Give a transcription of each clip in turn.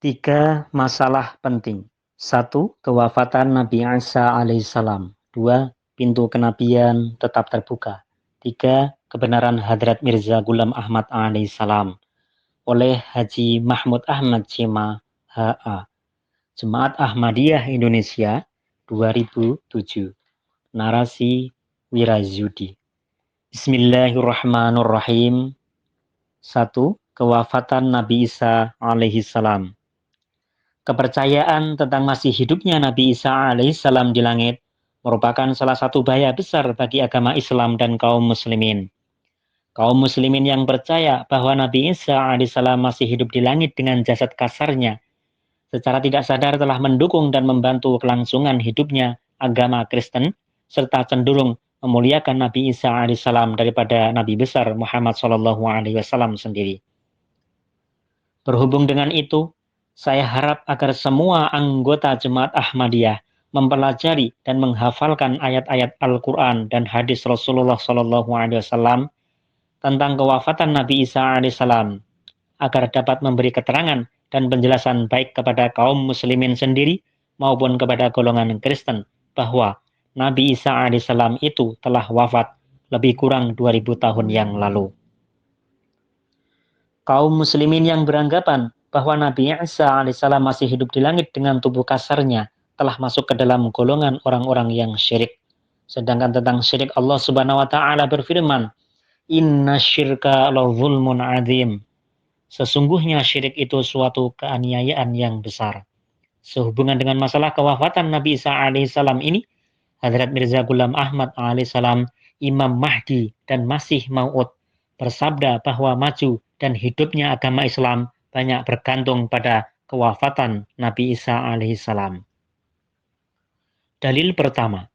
Tiga masalah penting. 1. Kewafatan Nabi Isa alaihissalam. 2. Pintu kenabian tetap terbuka. 3. Kebenaran Hadrat Mirza Ghulam Ahmad alaihissalam. Oleh Haji Mahmud Ahmad Cema, HA. Jemaat Ahmadiyah Indonesia 2007. Narasi Wirazudi. Bismillahirrahmanirrahim. 1. Kewafatan Nabi Isa alaihissalam. Kepercayaan tentang masih hidupnya Nabi Isa alaihissalam di langit merupakan salah satu bahaya besar bagi agama Islam dan kaum muslimin. Kaum muslimin yang percaya bahwa Nabi Isa alaihissalam masih hidup di langit dengan jasad kasarnya, secara tidak sadar telah mendukung dan membantu kelangsungan hidupnya agama Kristen, serta cenderung memuliakan Nabi Isa alaihissalam daripada Nabi besar Muhammad SAW sendiri. Berhubung dengan itu, saya harap agar semua anggota Jemaat Ahmadiyah mempelajari dan menghafalkan ayat-ayat Al-Quran dan hadis Rasulullah SAW tentang kewafatan Nabi Isa alaihissalam, agar dapat memberi keterangan dan penjelasan baik kepada kaum muslimin sendiri maupun kepada golongan Kristen bahwa Nabi Isa alaihissalam itu telah wafat lebih kurang 2000 tahun yang lalu. Kaum muslimin yang beranggapan bahwa Nabi Isa alaihissalam masih hidup di langit dengan tubuh kasarnya telah masuk ke dalam golongan orang-orang yang syirik. Sedangkan tentang syirik, Allah Subhanahu wa taala berfirman, "Inna syirka la zulmun adzim." Sesungguhnya syirik itu suatu keaniayaan yang besar. Sehubungan dengan masalah kewafatan Nabi Isa alaihissalam ini, Hadrat Mirza Ghulam Ahmad alaihissalam, Imam Mahdi dan Masih Maud, bersabda bahwa maju dan hidupnya agama Islam banyak bergantung pada kewafatan Nabi Isa alaihissalam. Dalil pertama,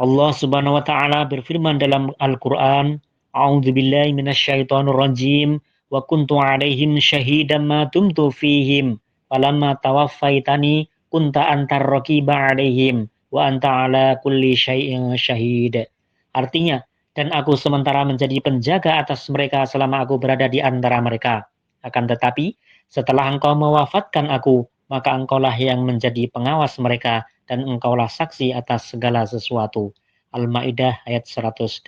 Allah Subhanahu wa taala berfirman dalam Al-Qur'an, "A'udzubillahi minasyaitonirrajim wa kuntu 'alaihim syahidan ma dumtu fihim falamma tawaffaitani kunta antar raqiba 'alaihim wa anta 'ala kulli syai'in syahid." Artinya, dan aku sementara menjadi penjaga atas mereka selama aku berada di antara mereka. Akan tetapi, setelah engkau mewafatkan aku, maka engkaulah yang menjadi pengawas mereka, dan engkaulah saksi atas segala sesuatu. Al-Ma'idah ayat 118.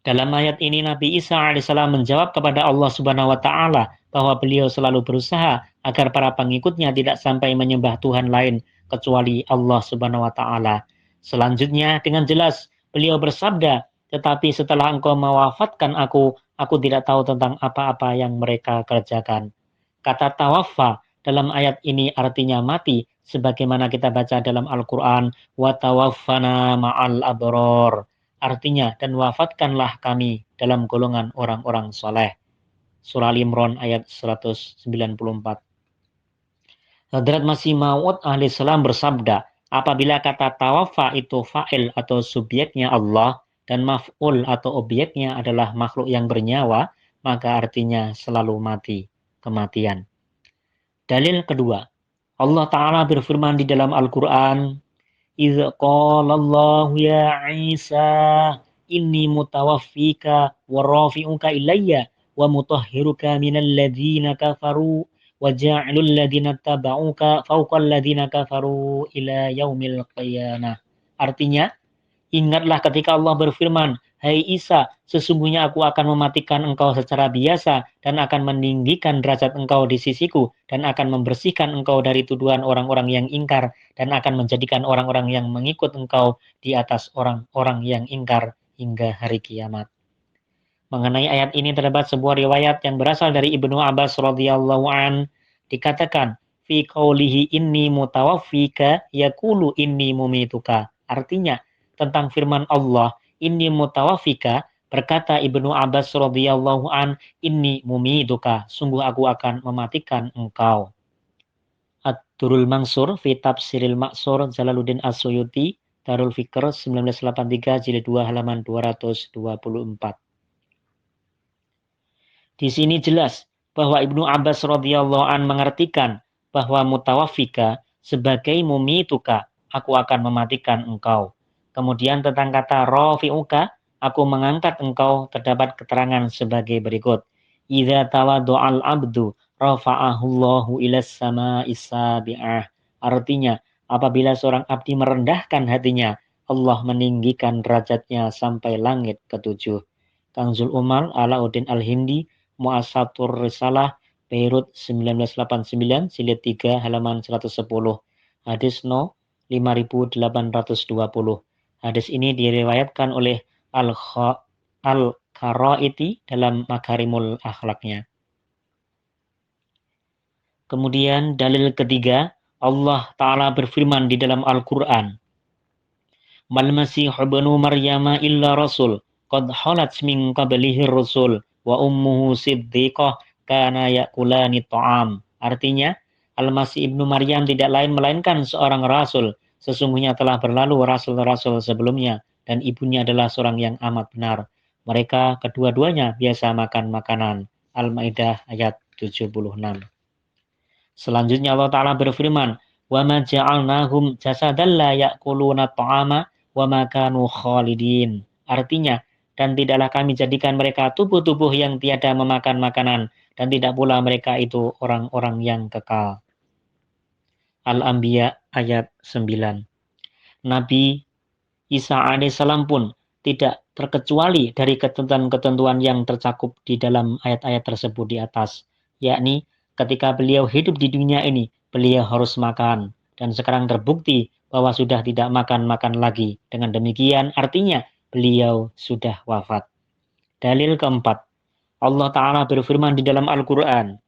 Dalam ayat ini Nabi Isa alaihissalam menjawab kepada Allah Subhanahu wa taala bahwa beliau selalu berusaha agar para pengikutnya tidak sampai menyembah Tuhan lain kecuali Allah Subhanahu wa taala. Selanjutnya dengan jelas beliau bersabda, "Tetapi setelah engkau mewafatkan aku tidak tahu tentang apa-apa yang mereka kerjakan." Kata tawaffa dalam ayat ini artinya mati, sebagaimana kita baca dalam Al-Quran, "Wa tawaffana ma'al abror." Artinya, dan wafatkanlah kami dalam golongan orang-orang soleh. Surah Al-Imran ayat 194. Hadrat Masih Maud alaihissalam bersabda, apabila kata tawaffa itu fa'il atau subjeknya Allah dan maf'ul atau objeknya adalah makhluk yang bernyawa, maka artinya selalu mati, kematian. Dalil kedua, Allah Ta'ala berfirman di dalam Al-Quran, "Idz qala Allah ya Isa, inni mutawaffika wa rafi'uka ilayya wa mutahhiruka minal ladzina kafaru wa ja'ilul ladzina tabauka fawqal ladzina kafaru ila yaumil qiyamah." Artinya, ingatlah ketika Allah berfirman, "Hai Isa, sesungguhnya aku akan mematikan engkau secara biasa dan akan meninggikan derajat engkau di sisiku dan akan membersihkan engkau dari tuduhan orang-orang yang ingkar dan akan menjadikan orang-orang yang mengikut engkau di atas orang-orang yang ingkar hingga hari kiamat." Mengenai ayat ini terdapat sebuah riwayat yang berasal dari Ibnu Abbas radhiyallahu an, dikatakan, "Fi qaulihi inni mutawaffika yaqulu inni mumituka." Artinya, tentang firman Allah, "Inni mutawaffika," berkata Ibnu Abbas radhiyallahu an, "Inni mumituka," sungguh aku akan mematikan engkau. Ad-Durrul Mansur fi Tafsiril Ma'sur Jalaluddin As-Suyuti, Darul Fikr 1983 jilid 2 halaman 224. Di sini jelas bahwa Ibnu Abbas radhiyallahu an mengartikan bahwa mutawaffika sebagai mumituka, aku akan mematikan engkau. Kemudian tentang kata rafi'uka, aku mengangkat engkau, terdapat keterangan sebagai berikut. Idza tawaddu'al abdu rafa'ahullahu ilas sama'is sabi'ah. Artinya, apabila seorang abdi merendahkan hatinya, Allah meninggikan derajatnya sampai langit ketujuh. Kanzul Umal Alauddin Al-Hindi, Mu'assatur Risalah, Beirut 1989, Jilid 3, halaman 110. Hadis no 5820. Hadis ini diriwayatkan oleh Al-Qaraiti dalam Makarimul Akhlaknya. Kemudian dalil ketiga, Allah Ta'ala berfirman di dalam Al-Quran, Mal Masih ibnu Maryama illa rasul, qad khalat min qablihi rasul, wa ummuhu siddiqah, kana yakulani ta'am. Artinya, Al-Masih ibnu Maryam tidak lain melainkan seorang rasul. Sesungguhnya telah berlalu rasul-rasul sebelumnya, dan ibunya adalah seorang yang amat benar. Mereka kedua-duanya biasa makan makanan. Al-Maidah ayat 76. Selanjutnya Allah Ta'ala berfirman, وَمَا جَعَلْنَاهُمْ جَسَدًا لَا يَأْكُلُونَ الطَّعَامَ وَمَا كَانُوا خَالِدِينَ. Artinya, dan tidaklah kami jadikan mereka tubuh-tubuh yang tiada memakan makanan, dan tidak pula mereka itu orang-orang yang kekal. Al-Anbiya ayat 9. Nabi Isa alaihissalam pun tidak terkecuali dari ketentuan-ketentuan yang tercakup di dalam ayat-ayat tersebut di atas, yakni ketika beliau hidup di dunia ini, beliau harus makan. Dan sekarang terbukti bahwa sudah tidak makan-makan lagi. Dengan demikian artinya beliau sudah wafat. Dalil keempat, Allah Ta'ala berfirman di dalam Al-Quran,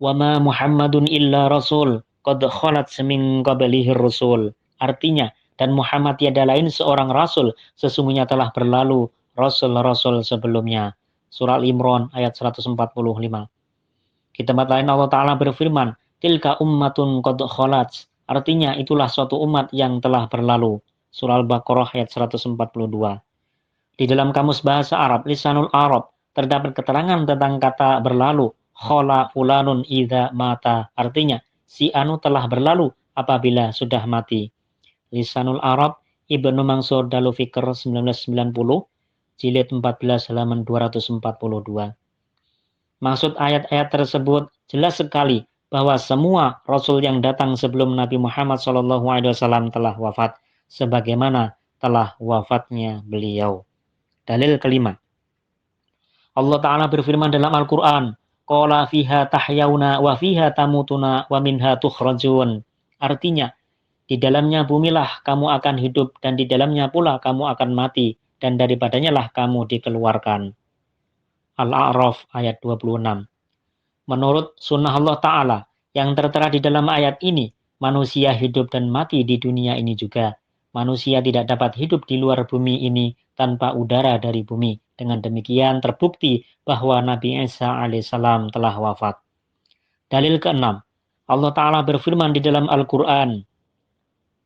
وَمَا مُحَمَّدٌ إِلَّا رَسُولٌ قَدْ خَلَتْ مِنْ قَبْلِهِ الرُّسُلُ. Artinya, dan Muhammad tiada lain seorang rasul, sesungguhnya telah berlalu rasul-rasul sebelumnya. Surah Al-Imran ayat 145. Di tempat lain Allah Ta'ala berfirman, Tilka ummatun qad khalat. Artinya itulah suatu umat yang telah berlalu. Surah Al-Baqarah ayat 142. Di dalam kamus bahasa Arab, Lisanul Arab, terdapat keterangan tentang kata berlalu. Khala fulanun idza mata. Artinya, si anu telah berlalu apabila sudah mati. Lisanul Arab, Ibnu Mansur Dalu Fikr 1990, jilid 14 halaman 242. Maksud ayat-ayat tersebut jelas sekali bahwa semua Rasul yang datang sebelum Nabi Muhammad SAW telah wafat, sebagaimana telah wafatnya beliau. Dalil kelima, Allah Ta'ala berfirman dalam Al-Quran, Qala fiha tahyauna wa fiha tamutuna wa minha tukhrajun. Artinya, di dalamnya bumilah kamu akan hidup, dan di dalamnya pula kamu akan mati, dan daripadanya lah kamu dikeluarkan. Al-A'raf ayat 26. Menurut sunnah Allah Ta'ala yang tertera di dalam ayat ini, manusia hidup dan mati di dunia ini juga. Manusia tidak dapat hidup di luar bumi ini tanpa udara dari bumi. Dengan demikian terbukti bahwa Nabi Isa alaihissalam telah wafat. Dalil keenam, Allah Ta'ala berfirman di dalam Al-Quran,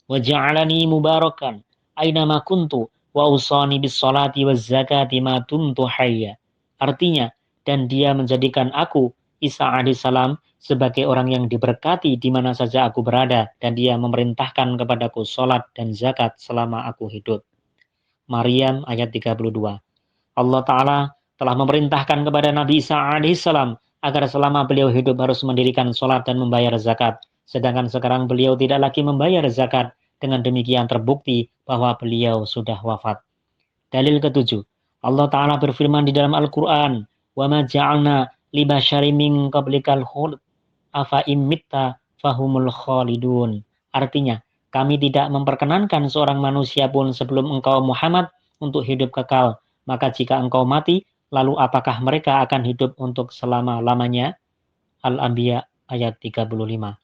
وَجَعَلَنِي مُبَارَكًا أَيْنَمَا كُنْتُ وَأَوْصَانِي بِالصَّلَاةِ وَالزَّكَاةِ مَا دُمْتُ حَيًّا. Artinya, dan dia menjadikan aku, Isa alaihissalam, sebagai orang yang diberkati di mana saja aku berada, dan dia memerintahkan kepadaku sholat dan zakat selama aku hidup. Maryam ayat 32. Allah Ta'ala telah memerintahkan kepada Nabi Isa alaihissalam agar selama beliau hidup harus mendirikan sholat dan membayar zakat. Sedangkan sekarang beliau tidak lagi membayar zakat. Dengan demikian terbukti bahwa beliau sudah wafat. Dalil ketujuh, Allah Ta'ala berfirman di dalam Al-Quran, وَمَا جَعَلْنَا لِبَشَرٍ مِّن قَبْلِكَ الْخُلْدَ أَفَإِن مِّتَّ فَهُمُ الْخَالِدُونَ. Artinya, kami tidak memperkenankan seorang manusia pun sebelum engkau Muhammad untuk hidup kekal. Maka jika engkau mati, lalu apakah mereka akan hidup untuk selama-lamanya? Al-Anbiya ayat 35.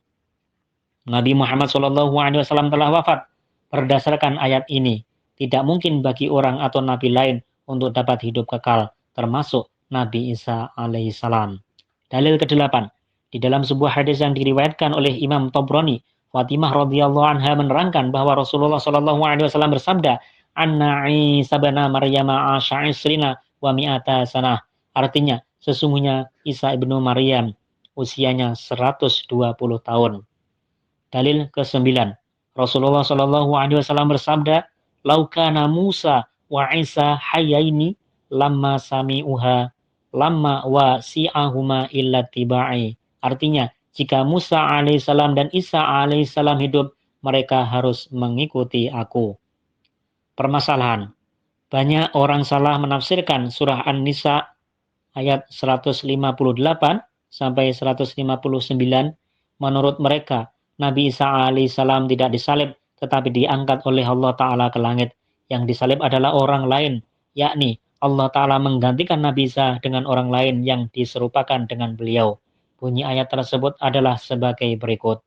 Nabi Muhammad SAW telah wafat. Berdasarkan ayat ini, tidak mungkin bagi orang atau nabi lain untuk dapat hidup kekal, termasuk Nabi Isa alaihissalam. Dalil ke-8, di dalam sebuah hadis yang diriwayatkan oleh Imam Tabrani, Fatimah radhiyallahu anha menerangkan bahwa Rasulullah SAW bersabda, Anna Isa bin Maryam asya isrina wa mi'ata sanah. Artinya, sesungguhnya Isa ibnu Maryam usianya 120 tahun. Dalil ke-9, Rasulullah SAW bersabda, Laukana Musa wa Isa hayyaini lamma sami'uha lamma wasi'ahuma illa tiba'i. Artinya, jika Musa alaihissalam dan Isa alaihissalam hidup, mereka harus mengikuti aku. Permasalahan. Banyak orang salah menafsirkan surah An-Nisa ayat 158 sampai 159. Menurut mereka, Nabi Isa alaihissalam tidak disalib, tetapi diangkat oleh Allah Ta'ala ke langit. Yang disalib adalah orang lain, yakni Allah Ta'ala menggantikan Nabi Isa dengan orang lain yang diserupakan dengan beliau. Bunyi ayat tersebut adalah sebagai berikut.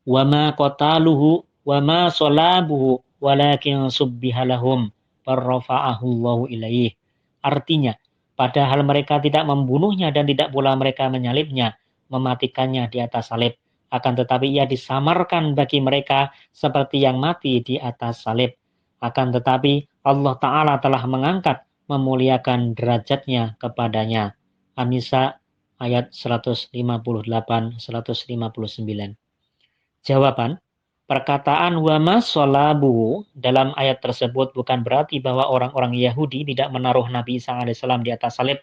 وَمَا قَتَالُهُ وَمَا صَلَابُهُ وَلَكِنْ سُبِّهَ لَهُمْ فَرَفَعَهُ اللَّهُ إِلَيْهِ. Artinya, padahal mereka tidak membunuhnya dan tidak pula mereka menyalibnya, mematikannya di atas salib. Akan tetapi ia disamarkan bagi mereka seperti yang mati di atas salib. Akan tetapi Allah Ta'ala telah mengangkat, memuliakan derajatnya kepadanya. An-Nisa ayat 158-159. Jawaban, perkataan wama sholabuhu dalam ayat tersebut bukan berarti bahwa orang-orang Yahudi tidak menaruh Nabi Isa alaihissalam di atas salib,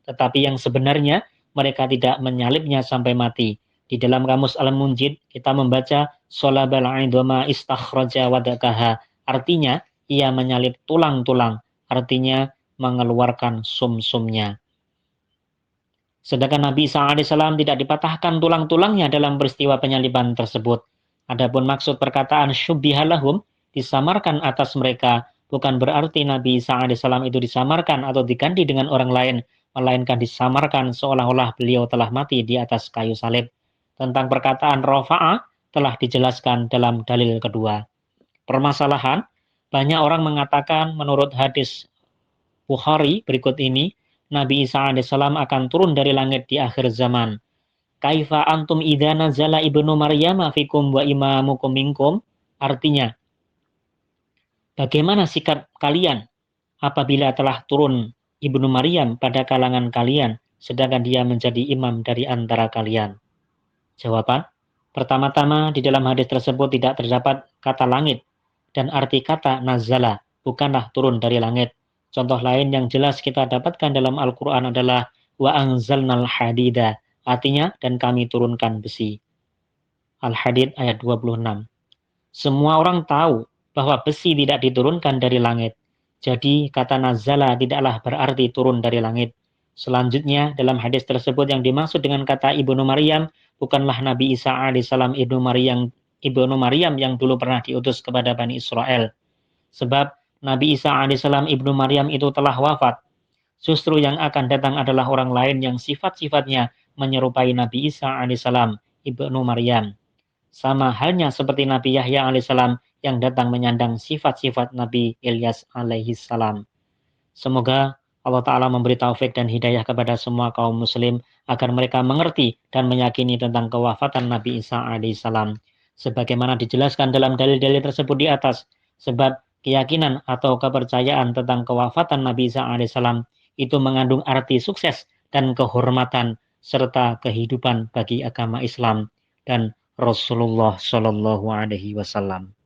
tetapi yang sebenarnya mereka tidak menyalibnya sampai mati. Di dalam kamus Al-Munjid kita membaca sholabal aidoma istakhraja wadakaha, artinya ia menyalib tulang-tulang, artinya mengeluarkan sum-sumnya. Sedangkan Nabi Isa alaihissalam tidak dipatahkan tulang-tulangnya dalam peristiwa penyaliban tersebut. Adapun maksud perkataan syubbihalahum, disamarkan atas mereka, bukan berarti Nabi Isa alaihissalam itu disamarkan atau diganti dengan orang lain, melainkan disamarkan seolah-olah beliau telah mati di atas kayu salib. Tentang perkataan rafa'ah telah dijelaskan dalam dalil kedua. Permasalahan, banyak orang mengatakan menurut hadis Bukhari berikut ini, Nabi Isa alaihissalam akan turun dari langit di akhir zaman. Kaifa antum idza nazala ibnu Maryam fikum wa imamukum minkum? Artinya, bagaimana sikap kalian apabila telah turun ibnu Maryam pada kalangan kalian, sedangkan dia menjadi imam dari antara kalian? Jawaban, pertama-tama di dalam hadis tersebut tidak terdapat kata langit, dan arti kata nazala bukanlah turun dari langit. Contoh lain yang jelas kita dapatkan dalam Al-Quran adalah wa anzalnal hadida, artinya dan kami turunkan besi. Al-Hadid ayat 26. Semua orang tahu bahwa besi tidak diturunkan dari langit. Jadi kata nazala tidaklah berarti turun dari langit. Selanjutnya dalam hadis tersebut yang dimaksud dengan kata ibnu Maryam bukanlah Nabi Isa alaihissalam ibnu Maryam yang dulu pernah diutus kepada Bani Israel. Sebab Nabi Isa alaihissalam ibnu Maryam itu telah wafat. Justru yang akan datang adalah orang lain yang sifat-sifatnya menyerupai Nabi Isa alaihissalam ibnu Maryam. Sama halnya seperti Nabi Yahya alaihissalam yang datang menyandang sifat-sifat Nabi Ilyas alaihissalam. Semoga Allah Ta'ala memberi taufik dan hidayah kepada semua kaum muslim agar mereka mengerti dan meyakini tentang kewafatan Nabi Isa alaihissalam. Sebagaimana dijelaskan dalam dalil-dalil tersebut di atas, sebab keyakinan atau kepercayaan tentang kewafatan Nabi Isa alaihissalam itu mengandung arti sukses dan kehormatan serta kehidupan bagi agama Islam dan Rasulullah Shallallahu Alaihi Wasallam.